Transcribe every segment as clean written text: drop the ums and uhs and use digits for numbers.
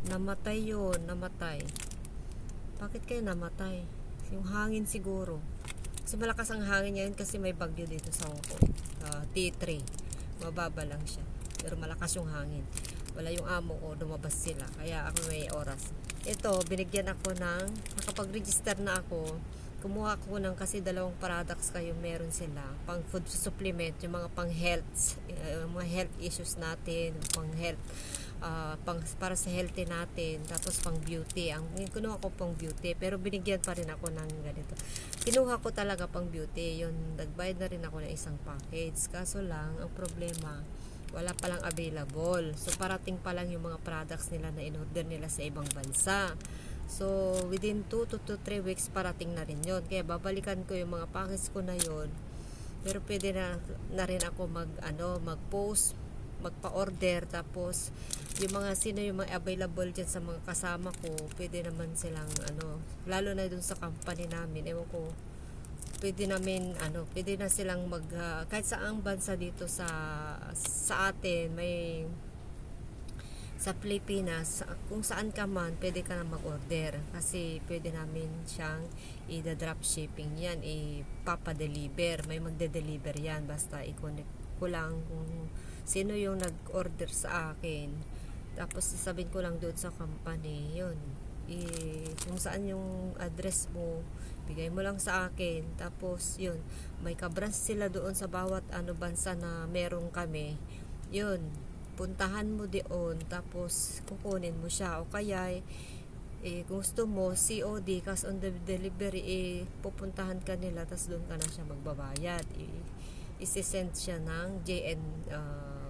Namatay yun, namatay. Bakit kaya namatay? Yung hangin siguro. Kasi malakas ang hangin ngayon kasi may bagyo dito sa Hong Kong. T3. Mababa lang siya. Pero malakas yung hangin. Wala yung amo ko, lumabas sila. Kaya ako may oras. Ito, binigyan ako ng, nakapag-register na ako. Kumuha ko ng kasi dalawang products kayo meron sila. Pang food supplement, yung mga pang health, mga health issues natin, pang health, para sa healthy natin, tapos pang beauty. Ang kinuha ko pang beauty, pero binigyan pa rin ako ng ganito. Kinuha ko talaga pang beauty, yun, nagbayad na rin ako ng isang package. Kaso lang, ang problema, wala palang available. So, parating pa lang yung mga products nila na in-order nila sa ibang bansa. So, within 2 to 3 weeks, parating na rin yun. Kaya, babalikan ko yung mga package ko na yun. Pero, pwede na rin ako mag-post, magpa-order, tapos yung mga sino yung mga available dyan sa mga kasama ko, pwede naman silang lalo na dun sa company namin, ewan ko, pwede na silang kahit saang bansa dito sa atin, may sa Pilipinas, kung saan ka man, pwede ka na mag-order kasi pwede namin siyang i-drop shipping yan, ipapa-deliver, may magde-deliver yan, basta i-connect ko lang kung sino yung nag-order sa akin, tapos sasabihin ko lang doon sa company yun, kung saan yung address mo, bigay mo lang sa akin, tapos yun, may ka-branch sila doon sa bawat bansa na meron kami, yun, puntahan mo doon, tapos kukunin mo siya, o kaya kung gusto mo COD, cash on the delivery, pupuntahan ka nila, tapos doon ka na siya magbabayad, isi-send siya ng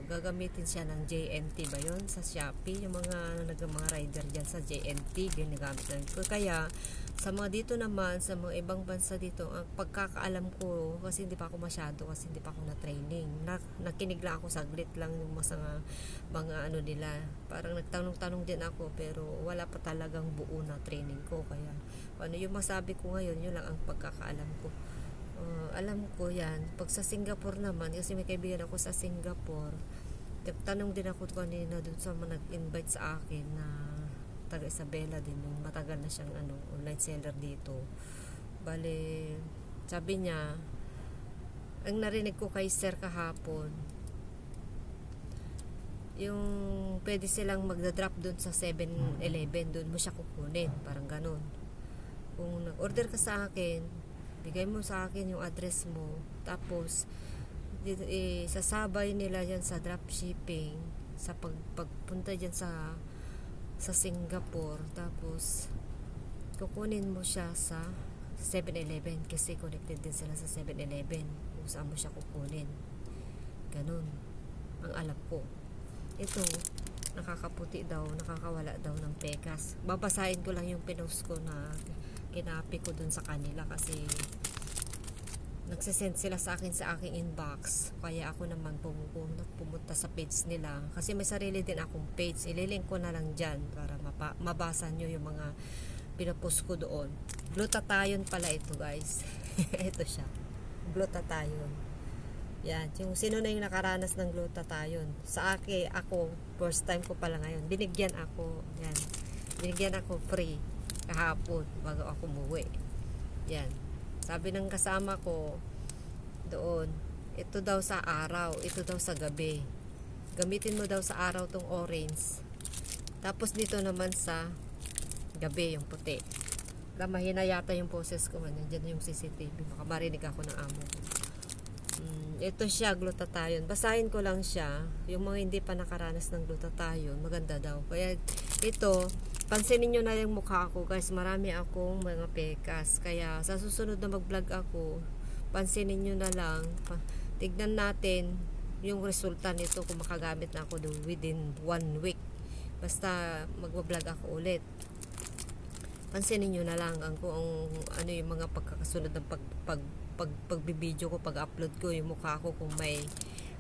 gagamitin siya ng JNT ba yun sa Shopee, yung mga rider dyan sa JNT ginagamit namin ko. Kaya sa mga dito naman, sa mga ibang bansa dito, ang pagkakaalam ko, kasi hindi pa ako kasi hindi pa ako na training, nakinig lang ako saglit lang yung mga nila, parang nagtanong-tanong din ako, pero wala pa talagang buo na training ko. Kaya yung masabi ko ngayon, yun lang ang pagkakaalam ko. Alam ko yan. Pag sa Singapore naman, kasi may kaibigan ako sa Singapore, tanong din ako kanina dun sa mga nag-invite sa akin na taga Isabela din, yung matagal na siyang online seller dito. Bale, sabi niya, ang narinig ko kay sir kahapon, yung pwede silang magda-drop dun sa 7-Eleven, dun mo siya kukunin, parang ganun. Kung nag-order ka sa akin, bigay mo sa akin yung address mo, tapos sasabay nila yan sa dropshipping, sa pagpunta dyan sa Singapore, tapos kukunin mo siya sa 7-Eleven kasi connected din sila sa 7-Eleven kung saan mo siya kukunin. Ganun ang alam ko. Ito, nakakaputi daw, nakakawala daw ng pekas. Babasahin ko lang yung pinost ko na kinapi ko dun sa kanila kasi nagsisend sila sa aking inbox, kaya ako naman pumunta sa page nila kasi may sarili din akong page, ililink ko na lang dyan para mabasa nyo yung mga pinapost ko doon. Glutathione pala ito, guys. Ito siya, glutathione. Yan, yung sino na yung nakaranas ng glutathione sa akin, ako first time ko pala ngayon, binigyan ako free kahapon bago ako umuwi. Yan, sabi ng kasama ko doon, ito daw sa araw, ito daw sa gabi. Gamitin mo daw sa araw tong orange. Tapos dito naman sa gabi yung puti. Mahina yata yung poses ko. Nandiyan yung CCTV. Baka marinig ako ng amo ko. Ito siya, glutathione. Basahin ko lang siya. Yung mga hindi pa nakaranas ng glutathione, maganda daw. Kaya ito, pansinin nyo na yung mukha ko, guys. Marami akong mga pekas. Kaya sa susunod na mag-vlog ako, pansinin nyo na lang. Tignan natin yung resulta nito kung makagamit na ako within 1 week. Basta mag-vlog ako ulit. Pansinin nyo na lang kung ano yung mga pagkakasunod ng pagbibideo ko, pag-upload ko yung mukha ko, kung may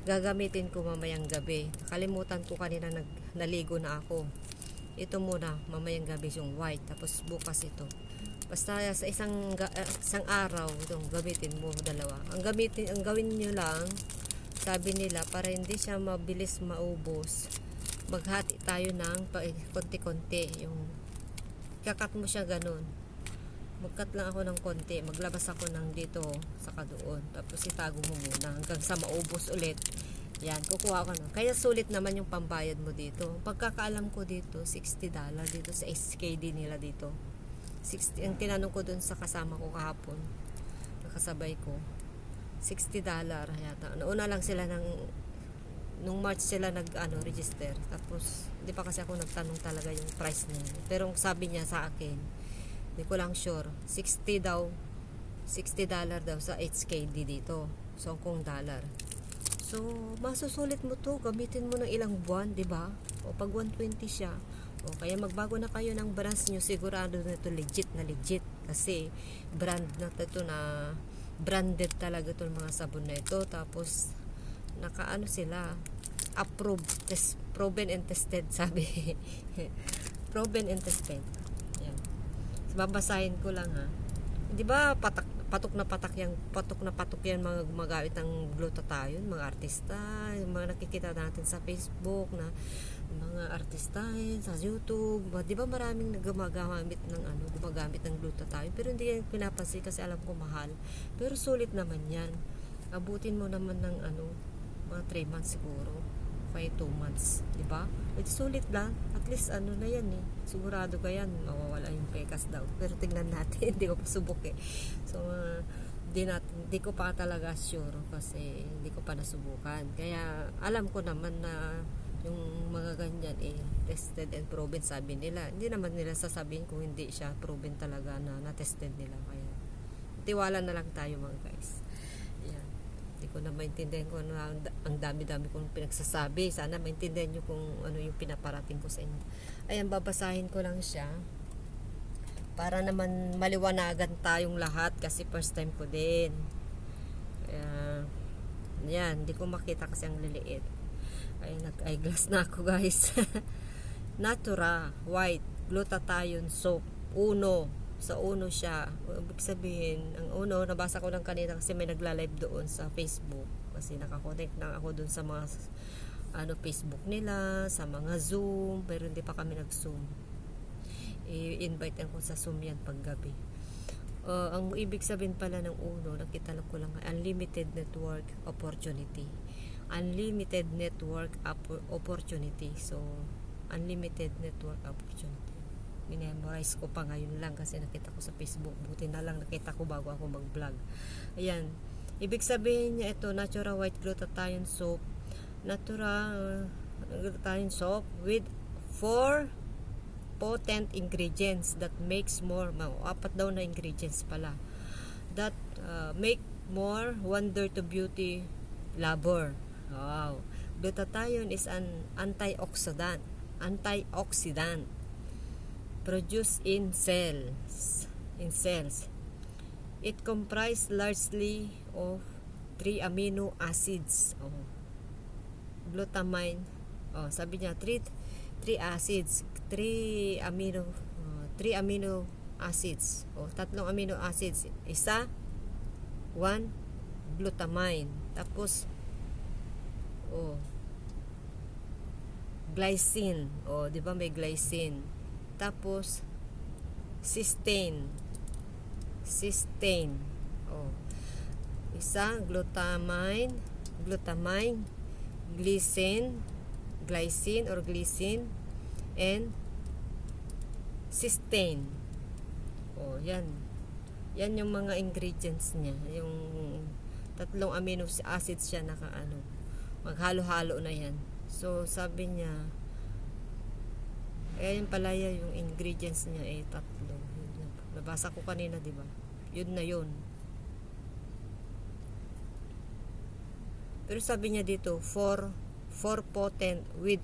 gagamitin ko mamayang gabi. Nakalimutan ko kanina, naligo na ako. Ito muna, mamayang gabi yung white, tapos bukas ito. Basta sa isang araw, itong gamitin mo dalawa. Ang gawin nyo lang, sabi nila, para hindi siya mabilis maubos, maghati tayo ng konti-konti. Yung kakat mo siya ganun. Magkat lang ako ng konti. Maglabas ako ng dito saka doon. Tapos itago mo muna hanggang sa maubos ulit. Yan, kukuha ko na. Kaya sulit naman yung pambayad mo dito. Pagkakaalam ko dito, $60 dito sa SKD nila dito. 60, ang tinanong ko dun sa kasama ko kahapon, nakasabay ko, $60 yata. Nauna lang sila nung March sila register. Tapos, hindi pa kasi ako nagtanong talaga yung price niya. Pero sabi niya sa akin, hindi ko lang sure, $60 daw sa HKD dito. So, kung dollar. So, masusulit mo to, gamitin mo ng ilang buwan, 'di ba? O pag 120 siya. O kaya magbago na kayo ng brands nyo, sigurado na ito legit kasi brand na ito na branded talaga itong mga sabon na ito. Tapos nakaano sila, approved, proven and tested, sabi. Proven and tested. Yan. So, babasahin ko lang ha. 'Di ba patok na patok yan mga gumagamit ng glutathione, mga artista, yung mga nakikita natin sa Facebook na mga artista sa YouTube, di ba maraming gumagamit ng glutathione, pero hindi yan pinapansin kasi alam ko mahal, pero sulit naman yan. Abutin mo naman ng mga 3 months siguro, 2 months, di ba? Sulit lang, at least na yan sigurado ka yan, mawawala yung pekas daw, pero tingnan natin. Hindi ko pa subok so di ko pa talaga sure kasi hindi ko pa nasubukan, kaya alam ko naman na yung mga ganyan tested and proven, sabi nila. Hindi naman nila sasabihin kung hindi siya proven talaga na na-tested nila, kaya tiwala na lang tayo mga guys. Yan. Hindi ko na maintindihan kung ang dami-dami kong pinagsasabi. Sana maintindihan nyo kung ano yung pinaparating ko sa inyo. Ayan, babasahin ko lang siya para naman maliwanagan tayong lahat kasi first time ko din. Yan, hindi ko makita kasi ang liliit. Ayan, nag-eyeglass na ako guys. Natura White Glutathione Soap, Uno. Sa Uno siya. Ibig sabihin, ang Uno, nabasa ko lang kanina kasi may nagla-live doon sa Facebook. Kasi nakakonect na ako doon sa mga Facebook nila, sa mga Zoom, pero hindi pa kami nag-Zoom. I-invite ko sa Zoom yan paggabi. Ang ibig sabihin pala ng Uno, nakita ko lang, unlimited network opportunity. Unlimited network opportunity. So, unlimited network opportunity. Minemorize ko pa ngayon lang kasi nakita ko sa Facebook. Buti na lang nakita ko bago ako mag-vlog. Ayan. Ibig sabihin niya ito, Natura White Glutathione Soap. Natura Glutathione Soap with 4 potent ingredients that makes more. 4 daw na ingredients pala. That make more wonder to beauty lover. Wow. Glutathione is an antioxidant. Produced in cells. It comprises largely of 3 amino acids. Glutamine. Sabi niya 3 acids, 3 amino acids. 3 amino acids. Isa 1 glutamine. Tapos glycine. Di ba may glycine? Tapos cysteine. Isa glutamine, glycine and cysteine. Yan. Yan yung mga ingredients niya. Yung 3 amino acids siya maghalo-halo na yan. So sabi niya, yung palaya, yung ingredients niya 3. Nabasa ko kanina, di ba? Yun na yun. Pero sabi niya dito, 4 potent with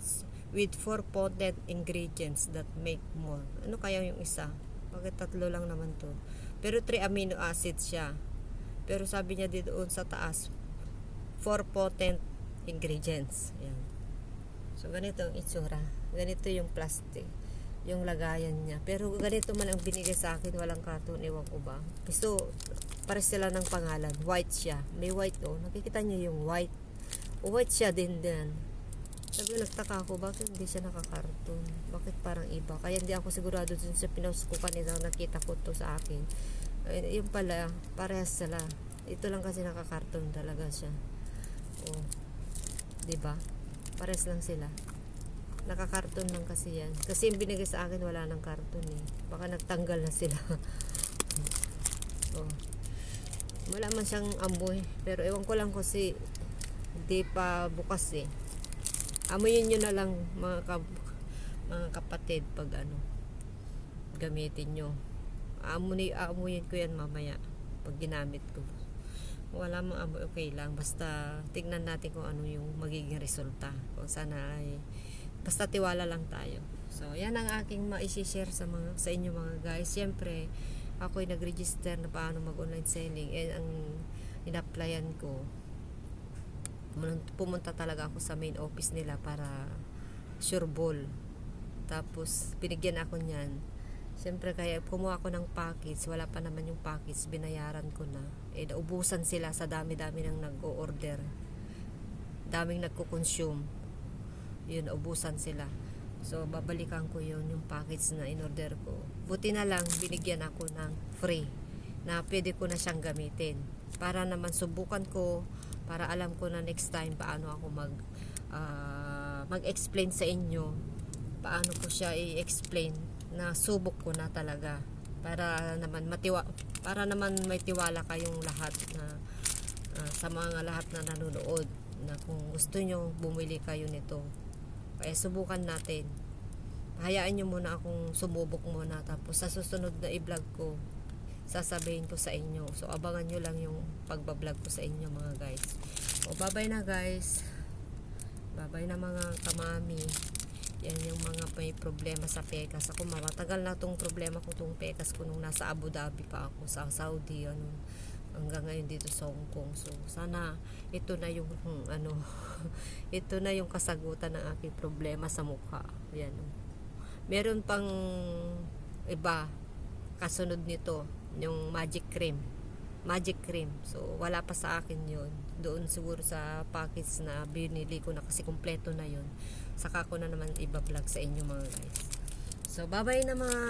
4 potent ingredients that make more. Ano kaya yung isa? Bakit 3 lang naman to? Pero 3 amino acids siya. Pero sabi niya dito sa taas, 4 potent ingredients. Yan. So ganito ang itsura. Ganito yung plastic, yung lagayan niya. Pero ganito man ang binigay sa akin, walang karton, ewan ko ba. So, pares sila ng pangalan. White siya. May white Nakikita niyo yung white. White siya din. Sabi, nagtaka ako, bakit hindi siya nakakarton? Bakit parang iba? Kaya hindi ako sigurado dun sa pinost ko kanina, nakita ko to sa akin. Ay, yung pala, parehas sila. Ito lang kasi nakakarton talaga siya. Oh, 'di ba? Parehas lang sila. Nakakarton lang kasi yan. Kasi yung binigay sa akin wala nang karton eh. Baka nagtanggal na sila. Oh. Wala man siyang amoy. Pero ewan ko lang kasi hindi pa bukas eh. Amoyin nyo na lang mga kapatid pag ano gamitin nyo. Aamuyin ko yan mamaya pag ginamit ko. Wala mang amoy, okay lang. Basta tignan natin kung ano yung magiging resulta. Kung sana ay basta tiwala lang tayo. So yan ang aking ma-share sa inyo mga guys. Siyempre ako'y nag-register na paano mag-online selling, and ang in-applyan ko, pumunta talaga ako sa main office nila para sureball. Tapos binigyan ako niyan. Siyempre kaya kumuha ako ng package, wala pa naman yung package, binayaran ko na. Naubusan sila sa dami-dami ng nag-o-order. Daming nagko-consume. Yun, naubusan sila. So babalikan ko yun, yung package na in-order ko. Buti na lang binigyan ako ng free na pwede ko na siyang gamitin. Para naman subukan ko, para alam ko na next time paano ako mag-explain sa inyo, paano ko siya i-explain na subok ko na talaga, para naman may tiwala kayong lahat na sa mga lahat na nanonood, na kung gusto nyo bumili kayo nito. Kaya subukan natin. Hayaan nyo muna akong sumubok muna, tapos sa susunod na i-vlog ko sasabihin ko sa inyo. So abangan nyo lang yung pagbablog ko sa inyo mga guys. O bye-bye na guys. Bye-bye na mga kamami. Yan yung mga may problema sa pekas. Ako matagal na tong problema ko, tong pekas ko nung nasa Abu Dhabi pa ako, sa Saudi, hanggang ngayon dito sa Hong Kong. So sana ito na yung ito na yung kasagutan ng aking problema sa mukha. Yan. Meron pang iba kasunod nito, yung magic cream. So wala pa sa akin yun. Doon siguro sa package na binili ko na, kasi kumpleto na yun. Saka ko na naman iba-vlog sa inyo mga guys. So bye-bye na mga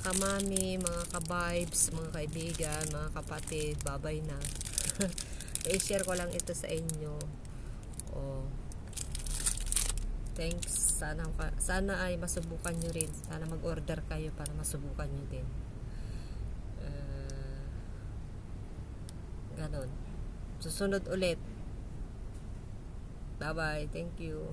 kamami, mga ka-vibes, mga kaibigan, mga kapatid. Bye-bye na. I-share ko lang ito sa inyo. Oh. Thanks. Sana ay masubukan nyo rin. Sana mag-order kayo para masubukan nyo din. Ganon. Susunod ulit. Bye-bye. Thank you.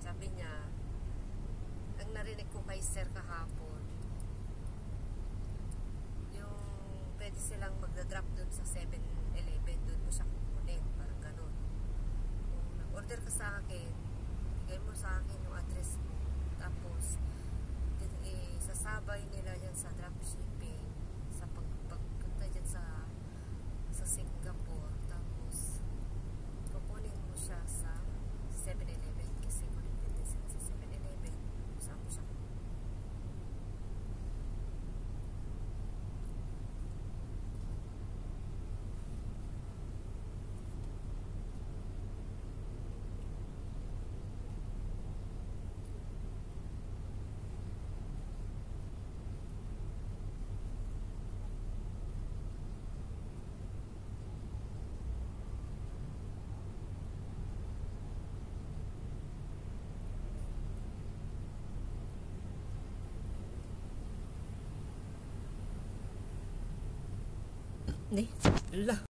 Sabi niya, ang narinig ko kay sir kahapon, yung pwede silang magdadrop dun sa 7-Eleven, dun mo siya kukunin, parang ganun. Kung nag-order ka sa akin, bigay mo sa akin yung address mo, tapos sasabay nila yan sa dropshipping, sa pagpunta dyan sa Singapore, tapos kukunin mo siya sa 7-Eleven, kasi connected din sila sa 7-Eleven. Saan mo siya? Hindi. La.